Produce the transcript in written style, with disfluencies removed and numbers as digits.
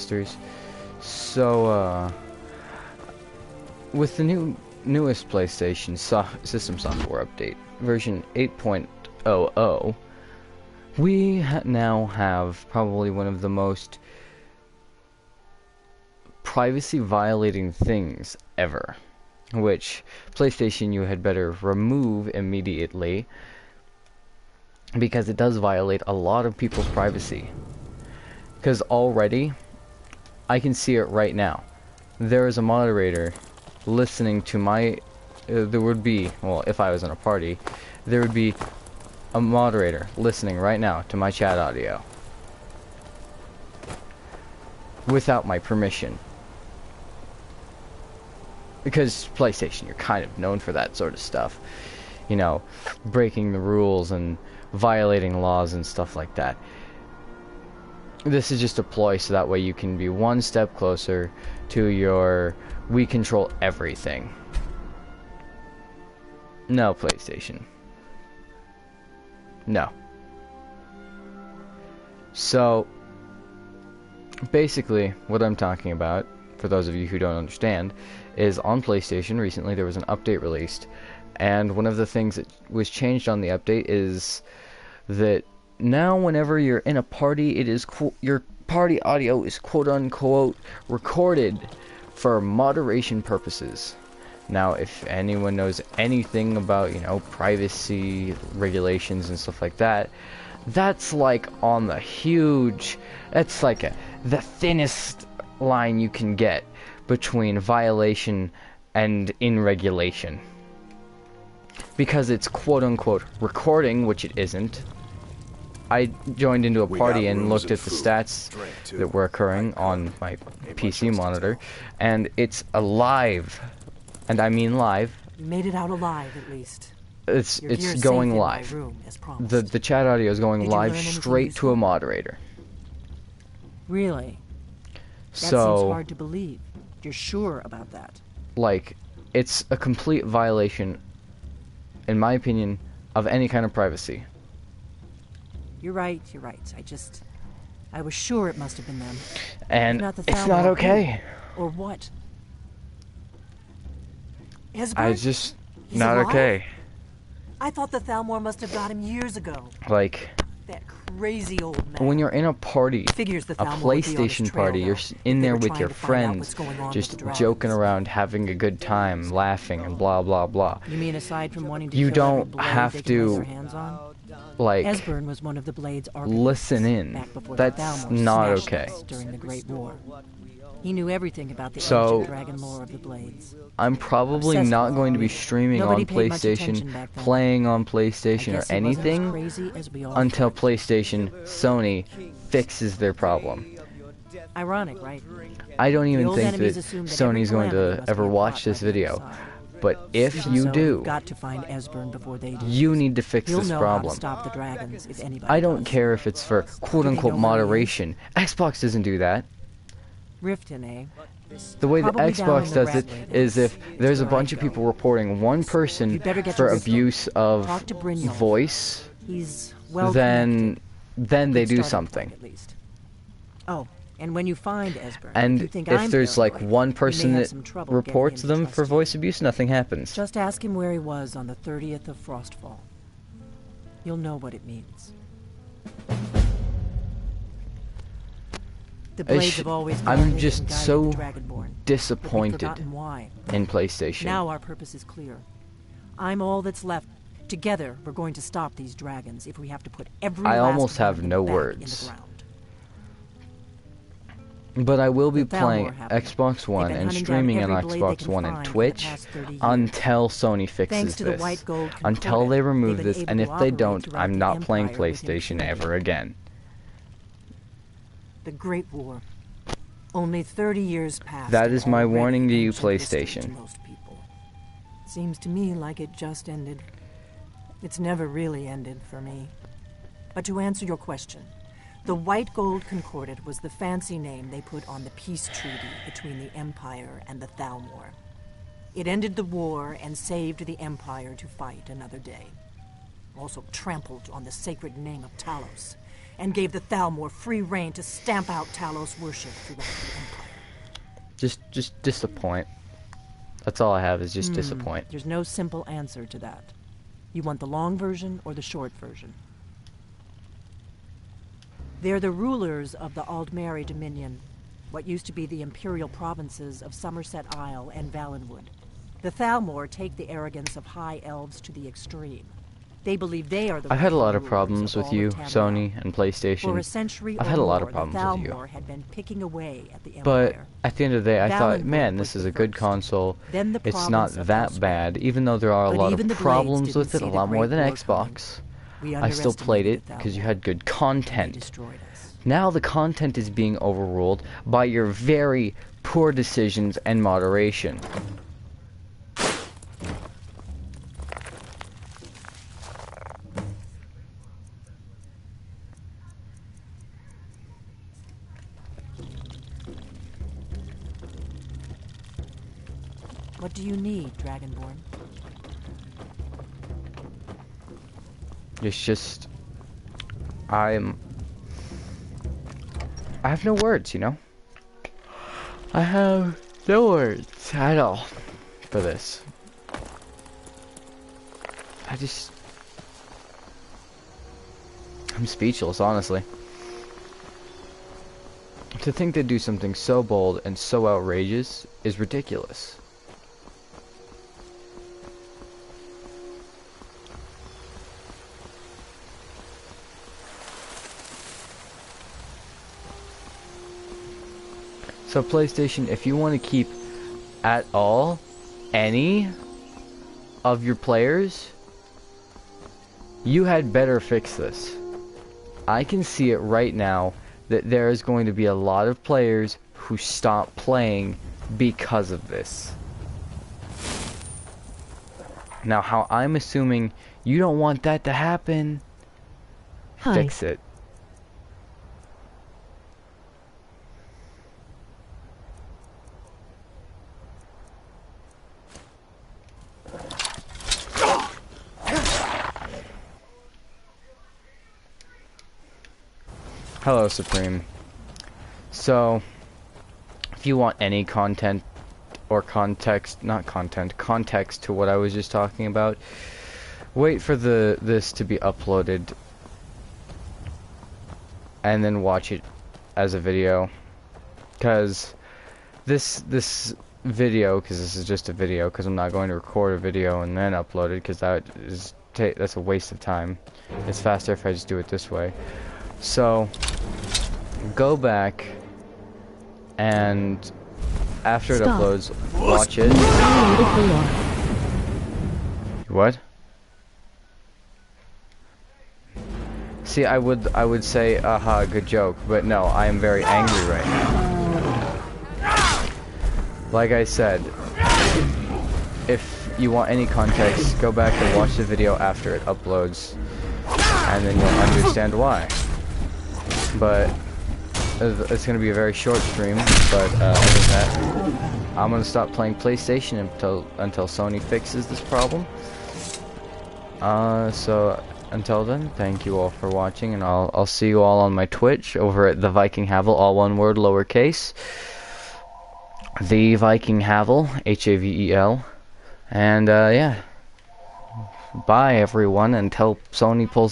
sisters. So, with the newest PlayStation system software update, version 8.00, we now have probably one of the most privacy-violating things ever, which PlayStation you had better remove immediately, because it does violate a lot of people's privacy. Because already, I can see it right now. There is a moderator listening to my... there would be, well, if I was in a party, there would be a moderator listening right now to my chat audio. Without my permission. Because PlayStation, you're kind of known for that sort of stuff. You know, breaking the rules and violating laws and stuff like that. This is just a ploy so that way you can be one step closer to your we control everything. No, PlayStation. No. So, basically, what I'm talking about, for those of you who don't understand, is on PlayStation recently there was an update released, and one of the things that was changed on the update is that now whenever you're in a party, it is your party audio is quote-unquote recorded for moderation purposes. Now, if anyone knows anything about, you know, privacy regulations and stuff like that, that's like on the huge, that's like the thinnest line you can get between violation and in regulation. Because it's quote-unquote recording, which it isn't. I joined into a party and looked at the stats that were occurring on my PC monitor, and it's alive. And I mean live. You made it out alive, at least. It's going live. The chat audio is going live straight to a moderator. Really? That So seems hard to believe. You're sure about that? Like, it's a complete violation, in my opinion, of any kind of privacy. You're right, you're right. I was sure it must have been them. And it's not okay. Or what? I just... He's not alive? okay. I thought the Thalmor must have got him years ago. Like... That crazy old man. When you're in a party, Figures the a Thalmor would be on his PlayStation trail party, now, you're in if they there were with trying your to find out what's friends, going on just with the dragons. joking around, having a good time, laughing, and blah blah blah. You mean aside from wanting to You kill every don't blade have they can lay to, their hands on? like, Esbern was one of the Blade's architects listen in. back before That's the Thalmor not smashed okay. us during the Great War. He knew everything about the So, ancient dragon lore of the Blades. I'm probably Obsessed not with going to be it. streaming Nobody on paid much attention PlayStation, back then. playing on I PlayStation, or guess he wasn't as anything crazy as we all until thought. PlayStation, Sony, fixes their problem. Ironic, right? I don't The even old think that enemies assume that every Sony's going calamity to must ever be watch fought this by the video. other side. But if Even you so, do, we've got to find Esbern before they do. you need to fix He'll this know problem. how to stop the dragons if anybody I don't does. care if it's for quote-unquote know where he is? moderation. Xbox doesn't do that. Riften, eh? The way that Probably down Xbox in the does it Ratway, is then. if there's a That's where bunch I of go. people reporting one person You'd better get for to Riften. abuse of Talk to Brynjolf. voice, He's well then they Good do starting something. point, at least. Oh, and when you find Esbern, And you think if I'm there's like paranoid, one you may person have that some trouble getting reports him to them trust for you. voice abuse, nothing happens. Just ask him where he was on the 30th of Frostfall. You'll know what it means. The Blades have always I'm guarded just and guided so the Dragonborn, but we've disappointed forgotten why. in PlayStation. Now our purpose is clear. I'm all that's left. Together, we're going to stop these dragons if we have to put every I last almost one have of them no back words. in the ground. But I will be The Thalmor playing have them. Xbox One They've been and hunting streaming down on every blade they Xbox can One and find for the Twitch past 30 years. until Sony fixes Thanks to the this. White Gold Until they Concordat, remove they've been this, able and to if they operate don't, throughout I'm the not playing Empire with PlayStation impunity. ever again. The Great War. Only 30 years passed. That and is my already warning to you, ancient history PlayStation. to most people. Seems to me like it just ended. It's never really ended for me. But to answer your question, the White Gold Concordat was the fancy name they put on the peace treaty between the Empire and the Thalmor. It ended the war and saved the Empire to fight another day. Also trampled on the sacred name of Talos and gave the Thalmor free rein to stamp out Talos worship throughout the Empire. Just disappoint. That's all I have is just disappoint. There's no simple answer to that. You want the long version or the short version? They're the rulers of the Aldmeri Dominion, what used to be the imperial provinces of Somerset Isle and Valenwood. The Thalmor take the arrogance of high elves to the extreme. They believe they are the I've had a lot of rulers problems with all you, of Tamriel. Sony, and PlayStation. For a century I've or had a lot of more, problems the with you. Thalmor had been picking away at the But Empire. at the end of the day, I thought, Valenwood man, was this is the a good first. console. Then the It's not province of that Elsweyr. bad, even though there are a But lot even of the Blades problems didn't with it, see a the lot more Great than War Xbox. We I still played it underestimated the because you Thalmor. had good They content. destroyed us. Now the content is being overruled by your very poor decisions and moderation. What do you need, Dragonborn? It's just... I have no words, you know? I have no words at all for this. I'm speechless, honestly. To think they do something so bold and so outrageous is ridiculous. So PlayStation, if you want to keep at all any of your players, you had better fix this. I can see it right now that there is going to be a lot of players who stop playing because of this. Now, how I'm assuming you don't want that to happen, fix it. Hello, Supreme. So, if you want any content or context to what I was just talking about, wait for this to be uploaded and then watch it as a video. Cause this video, cause this is just a video, cause I'm not going to record a video and then upload it, cause that's a waste of time. It's faster if I just do it this way. So, go back, and after it uploads, watch it. What? See, I would say, aha, good joke, but no, I am very angry right now. Like I said, if you want any context, go back and watch the video after it uploads, and then you'll understand why. But it's going to be a very short stream, but other than that, I'm going to stop playing PlayStation until Sony fixes this problem. So until then, thank you all for watching, and I'll see you all on my Twitch over at the Viking Havel, all one word, lowercase. The Viking Havel, Havel, and yeah. Bye everyone until Sony pulls